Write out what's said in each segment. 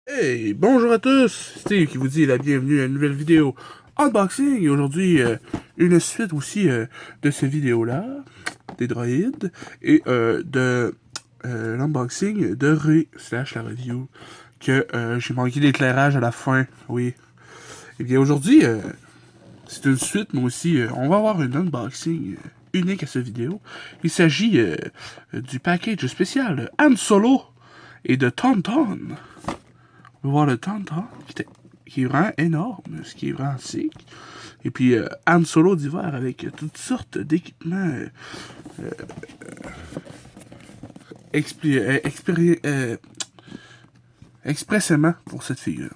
Hey, bonjour à tous, Steve qui vous dit la bienvenue à une nouvelle vidéo unboxing et aujourd'hui une suite aussi de ces vidéos-là, des droïdes et de l'unboxing de Ré slash la review que j'ai manqué d'éclairage à la fin, oui. Et bien aujourd'hui, c'est une suite mais aussi on va avoir une unboxing unique à cette vidéo. Il s'agit du package spécial Han Solo et de Tauntaun. On va voir le Tauntaun, qui est vraiment énorme, ce qui est vraiment sick. Et puis Han Solo d'hiver avec toutes sortes d'équipements expressément pour cette figure.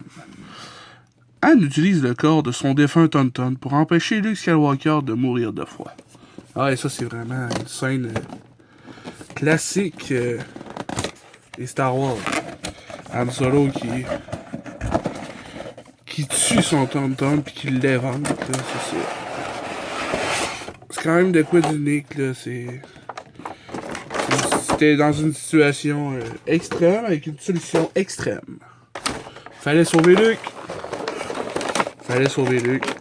Han utilise le corps de son défunt Tauntaun pour empêcher Luke Skywalker de mourir de froid. Ah, et ça, c'est vraiment une scène classique des Star Wars. Han Solo qui tue son Tauntaun puis qui l'évente, c'est quand même de quoi d'unique, là. C'était dans une situation extrême avec une solution extrême. Fallait sauver Luke. Fallait sauver Luke.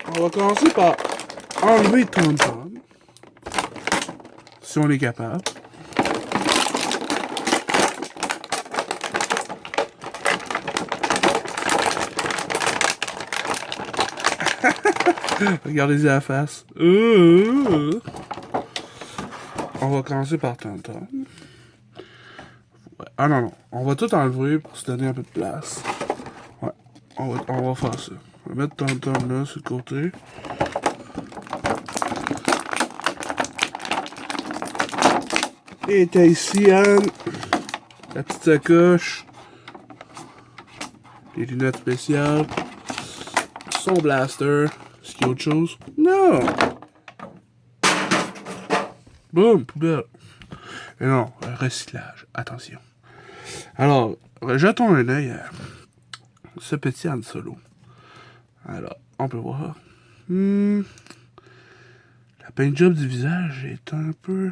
On va commencer par enlever Tauntaun. Si on est capable. Regardez-y la face. On va commencer par Tauntaun. Ouais. Ah non, non. On va tout enlever pour se donner un peu de place. Ouais. On va faire ça. On va mettre Tauntaun là, sur le côté. Et t'as ici, Anne. La petite sacoche. Les lunettes spéciales. Son blaster. Est-ce qu'il y a autre chose? Non! Boum, poubelle. Et non, recyclage. Attention. Alors, jetons un œil à ce petit Han Solo. Alors, on peut voir. La paint job du visage est un peu...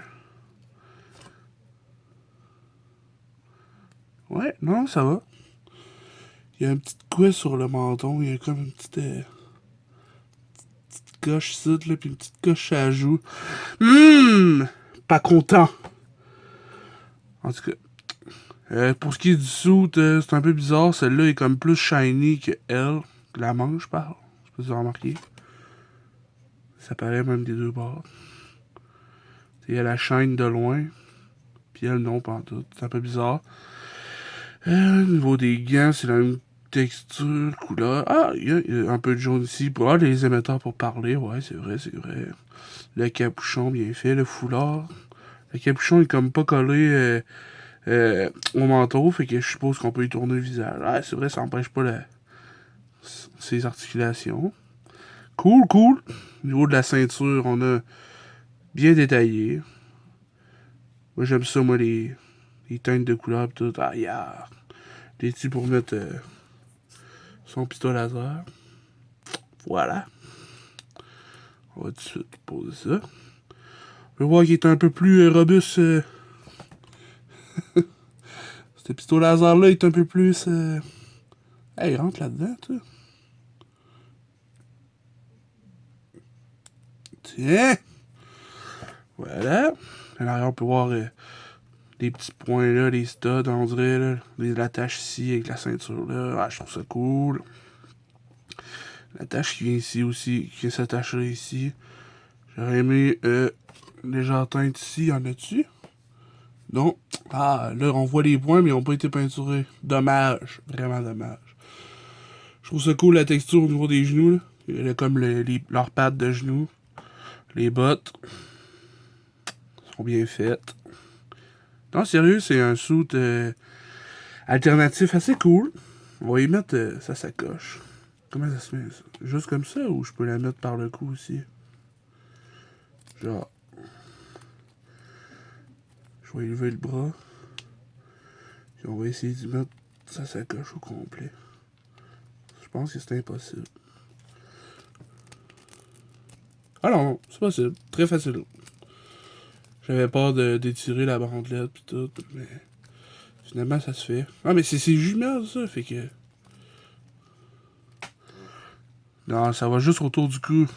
Ouais, non, ça va. Il y a une petite couette sur le menton. Il y a comme une petite coche ici, là, puis une petite coche à la joue. Pas content. En tout cas, pour ce qui est du suit, c'est un peu bizarre. Celle-là est comme plus shiny que elle. La manche, je parle. Je sais pas si vous avez remarqué. Ça paraît même des deux bords. Il y a la chaîne de loin. Puis elle, non, pas en tout. C'est un peu bizarre. Au niveau des gants, c'est la même texture, couleur. Ah, il y a un peu de jaune ici. Pour les émetteurs pour parler. Ouais, c'est vrai, c'est vrai. Le capuchon, bien fait. Le foulard. Le capuchon est comme pas collé au manteau. Fait que je suppose qu'on peut y tourner le visage. Ah, c'est vrai, ça empêche pas ses articulations. Cool, cool. Au niveau de la ceinture, on a bien détaillé. Moi, j'aime ça, moi, les teintes de couleur pis tout. Ah, yeah. Des petits pour mettre son pistolet laser. Voilà. On va tout de suite poser ça. On peut voir qu'il est un peu plus robuste. Ce pistolet laser-là est un peu plus... Hey, il rentre là-dedans, toi. Tiens! Voilà. À l'arrière, on peut voir des petits points là, les studs, on dirait, là. Les attaches ici avec la ceinture là. Ah, je trouve ça cool. L'attache qui vient ici aussi, qui s'attacherait ici. J'aurais aimé les teintes ici, y en a-tu? Non. Ah, là, on voit les points, mais ils n'ont pas été peinturés. Dommage. Vraiment dommage. Je trouve ça cool, la texture au niveau des genoux, là. Il y a comme leurs pattes de genoux. Les bottes sont bien faites. Non, sérieux, c'est un suit alternatif assez cool. On va y mettre sa sacoche. Comment ça se met, ça? Juste comme ça, ou je peux la mettre par le cou aussi? Genre... Je vais élever le bras. Puis on va essayer d'y mettre sa sacoche au complet. Je pense que c'est impossible. Ah non, c'est possible. Très facile. J'avais peur d'étirer la bandelette pis tout, mais Finalement, ça se fait. Ah, mais c'est ses jumelles, ça, fait que... Non, ça va juste autour du cou.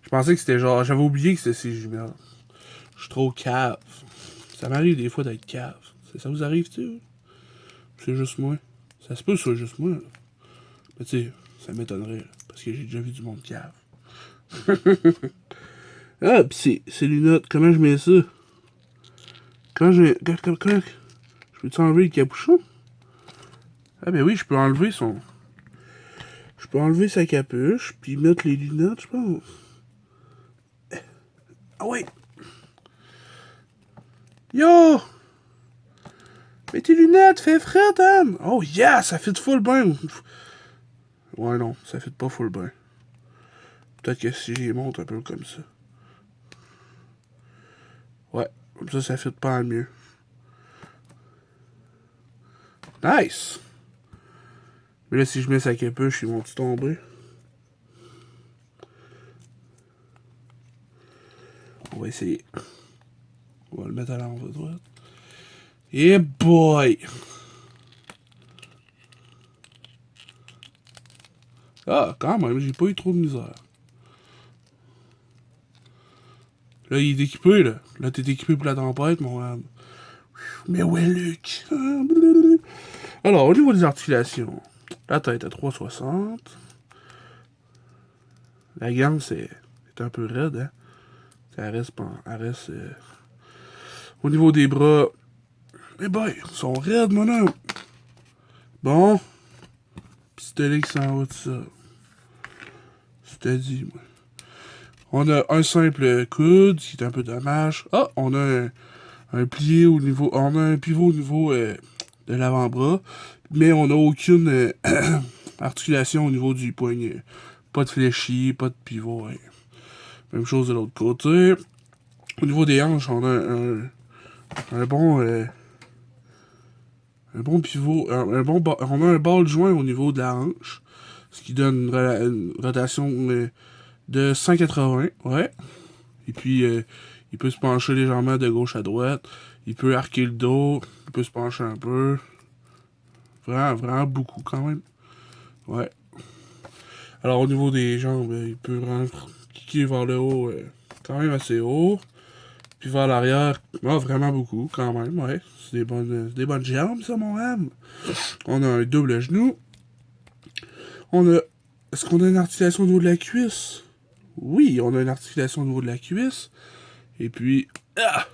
Je pensais que c'était genre... J'avais oublié que c'était ses jumelles. Je suis trop cave. Ça m'arrive des fois d'être cave. Ça vous arrive-tu? C'est juste moi. Ça se peut, ça, juste moi. Là. Mais tu sais, ça m'étonnerait. Là, parce que j'ai déjà vu du monde cave. Ah, pis c'est lunettes. Comment je mets ça? Comment je... Comment... Je peux-tu enlever le capuchon? Ah ben oui, je peux enlever son... Je peux enlever sa capuche, puis mettre les lunettes, je pense. Ah ouais! Yo! Mets tes lunettes, fais frais, Dan! Oh yeah, ça fait full bien! Ouais, non, ça fait pas full bien. Peut-être que si j'y monte un peu comme ça. Ouais, comme ça fait pas mieux. Nice! Mais là, si je mets sa capuche, ils vont-tu tomber? On va essayer. On va le mettre à l'envers droite. Et boy! Ah, quand même, j'ai pas eu trop de misère. Là, il est équipé, là. Là, t'es équipé pour la tempête, mon âme. Mais ouais, Luc. Alors, au niveau des articulations, la tête à 360. La gamme, c'est un peu raide, hein. Elle reste pas. Elle reste. Au niveau des bras. Eh boy, ils sont raides, mon homme. Bon. Pistolix en haut de ça. C'était dit, moi. On a un simple coude, qui est un peu dommage. Ah, on a un plié au niveau. On a un pivot au niveau de l'avant-bras. Mais on n'a aucune articulation au niveau du poignet. Pas de fléchis, pas de pivot. Ouais. Même chose de l'autre côté. Au niveau des hanches, on a un bon. Un bon pivot. On a un ball joint au niveau de la hanche. Ce qui donne une rotation de 180. Ouais. Et puis, il peut se pencher légèrement de gauche à droite. Il peut arquer le dos. Il peut se pencher un peu. Vraiment, vraiment beaucoup quand même. Ouais. Alors, au niveau des jambes, il peut vraiment kicker vers le haut quand même assez haut. Puis vers l'arrière, vraiment beaucoup quand même, ouais. C'est des bonnes jambes, ça, mon âme. On a un double genou. On a... Est-ce qu'on a une articulation au niveau de la cuisse? Oui, on a une articulation au niveau de la cuisse. Et puis... Ah!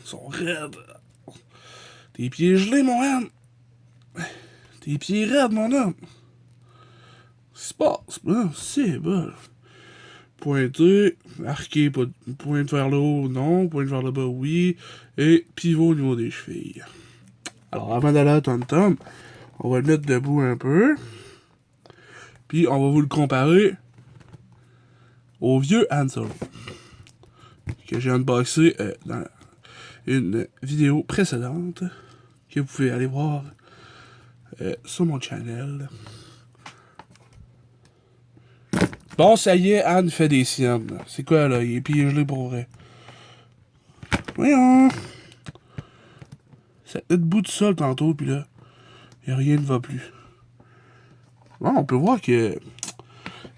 Ils sont raides. Tes pieds gelés, mon âme. Tes pieds raides, mon homme. Qu'est-ce qui se passe? Ah, c'est bon. Pointé, arqué, pas pointe vers le haut, non. Pointe vers le bas, oui. Et pivot au niveau des chevilles. Alors, avant d'aller à Tom-Tom, on va le mettre debout un peu. Puis, on va vous le comparer au vieux Han Solo. Que j'ai unboxé dans une vidéo précédente. Que vous pouvez aller voir sur mon channel. Bon, ça y est, Anne fait des siennes. C'est quoi, là? Il est pieds gelés pour vrai. Voyons! Ça tenait debout tout seul tantôt, puis là, rien ne va plus. Bon, on peut voir que,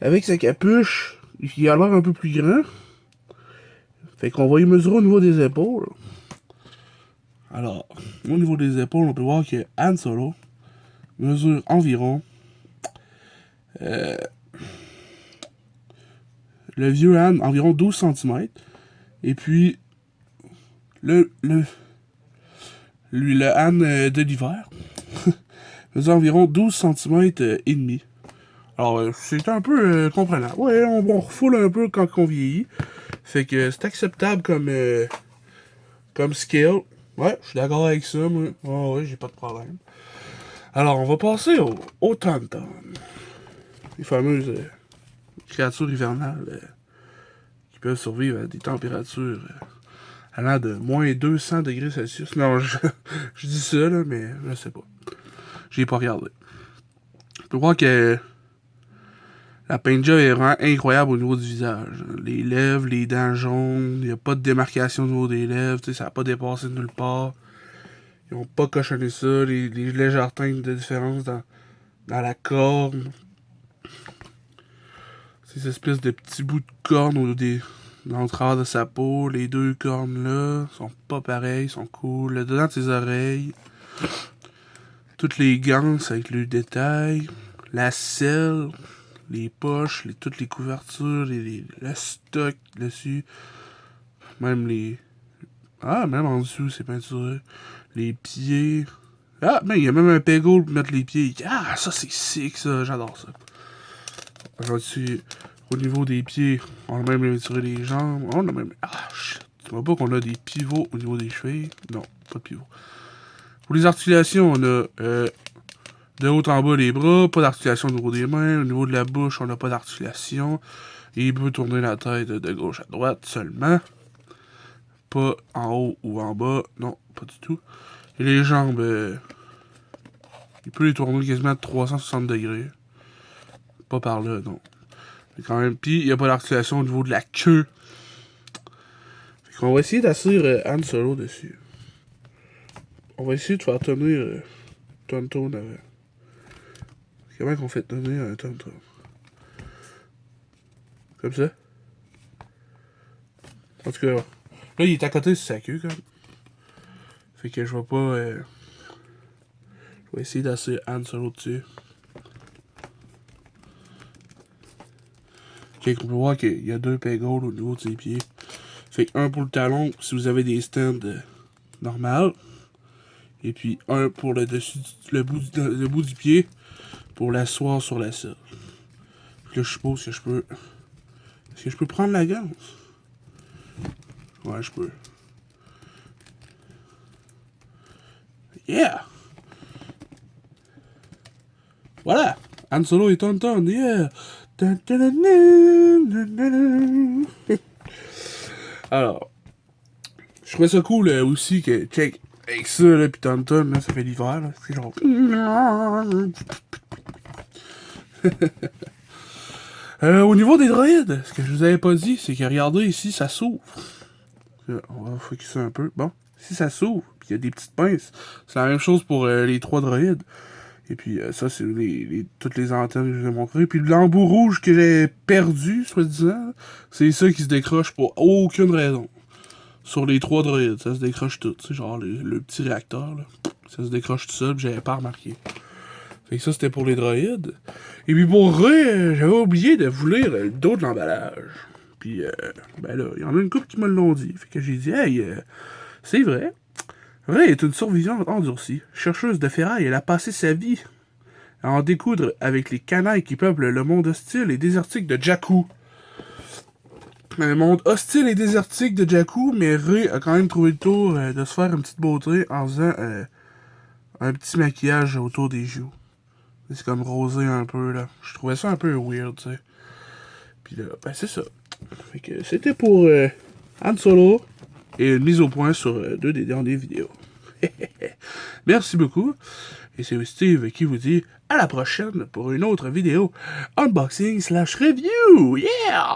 avec sa capuche, il a l'air un peu plus grand. Fait qu'on va y mesurer au niveau des épaules. Alors, au niveau des épaules, on peut voir que Han Solo mesure environ... le vieux Han, environ 12 cm. Et puis, le Han de l'hiver mesure environ 12 cm et demi. Alors, c'est un peu comprenable. Ouais, on refoule un peu quand on vieillit. Fait que c'est acceptable comme scale. Ouais, je suis d'accord avec ça, moi. Oh, ouais, j'ai pas de problème. Alors, on va passer au Tom-Tom. Les fameuses créatures hivernales qui peuvent survivre à des températures allant de moins 200 degrés Celsius. Non, je dis ça, là, mais je sais pas. J'ai pas regardé. On peut voir que la paint job est vraiment incroyable au niveau du visage. Les lèvres, les dents jaunes, il n'y a pas de démarcation au niveau des lèvres, ça n'a pas dépassé de nulle part. Ils ont pas cochonné ça, les légères teintes de différence dans la corne. Ces espèces de petits bouts de corne dans le travers de sa peau. Les deux cornes là sont pas pareilles, sont cool. Le dedans de ses oreilles. Toutes les ganses avec le détail. La selle. Les poches, toutes les couvertures, le stock dessus. Même les... Ah, même en dessous, c'est peinturé. Les pieds. Ah, mais il y a même un peggle pour mettre les pieds. Ah, ça, c'est sick, ça. J'adore ça. Ensuite, au niveau des pieds, on a même tiré les jambes. On a même... Ah, shit. Tu vois pas qu'on a des pivots au niveau des chevilles? Non, pas de pivot. Pour les articulations, on a de haut en bas les bras, pas d'articulation au niveau des mains. Au niveau de la bouche, on n'a pas d'articulation. Il peut tourner la tête de gauche à droite seulement. Pas en haut ou en bas. Non, pas du tout. Et les jambes, il peut les tourner quasiment à 360 degrés. Pas par là, non. Mais quand même, puis il n'y a pas d'articulation au niveau de la queue. Fait qu'on va essayer d'assurer Han Solo dessus. On va essayer de faire tenir Tonton avant. Comment qu'on fait tenir un Tonton? Comme ça? En tout cas, là, il est à côté de sa queue, quand même. Fait que je vais pas... je vais essayer d'assurer Han Solo dessus. Ok, on peut voir qu'il y a deux peggles au niveau de ses pieds. Fait un pour le talon, si vous avez des stands normales. Et puis un pour le dessus, le bout du pied, pour l'asseoir sur la selle. Là, je suppose que je peux... Est-ce que je peux prendre la ganse? Ouais, je peux. Yeah! Voilà! Han Solo et Tonton, yeah! Alors, je trouvais ça cool aussi que, check, avec ça, là, pis Tonton, là, ça fait l'hiver, là, c'est genre... Au niveau des droïdes, ce que je vous avais pas dit, c'est que regardez ici, ça s'ouvre. On va focusser un peu. Bon, ici ça s'ouvre, puis il y a des petites pinces. C'est la même chose pour les 3 droïdes. Et puis ça, c'est toutes les antennes que je vous ai montrées. Puis l'embout rouge que j'ai perdu, soi-disant, c'est ça qui se décroche pour aucune raison. Sur les 3 droïdes, ça se décroche tout. C'est genre le petit réacteur, là. Ça se décroche tout seul, j'avais pas remarqué. Fait que ça, c'était pour les droïdes. Et puis pour vrai, j'avais oublié de vous lire le dos de l'emballage. Puis, ben là, il y en a une couple qui me l'ont dit. Fait que j'ai dit, hey, c'est vrai. Rey est une survivante endurcie. Chercheuse de ferraille, elle a passé sa vie à en découdre avec les canailles qui peuplent le monde hostile et désertique de Jakku. Un monde hostile et désertique de Jakku, mais Rey a quand même trouvé le tour de se faire une petite beauté en faisant un petit maquillage autour des joues. C'est comme rosé un peu, là. Je trouvais ça un peu weird, tu sais. Puis là, ben c'est ça. Fait que c'était pour Han Solo et une mise au point sur 2 des dernières vidéos. Merci beaucoup. Et c'est Steve qui vous dit à la prochaine pour une autre vidéo unboxing / review. Yeah!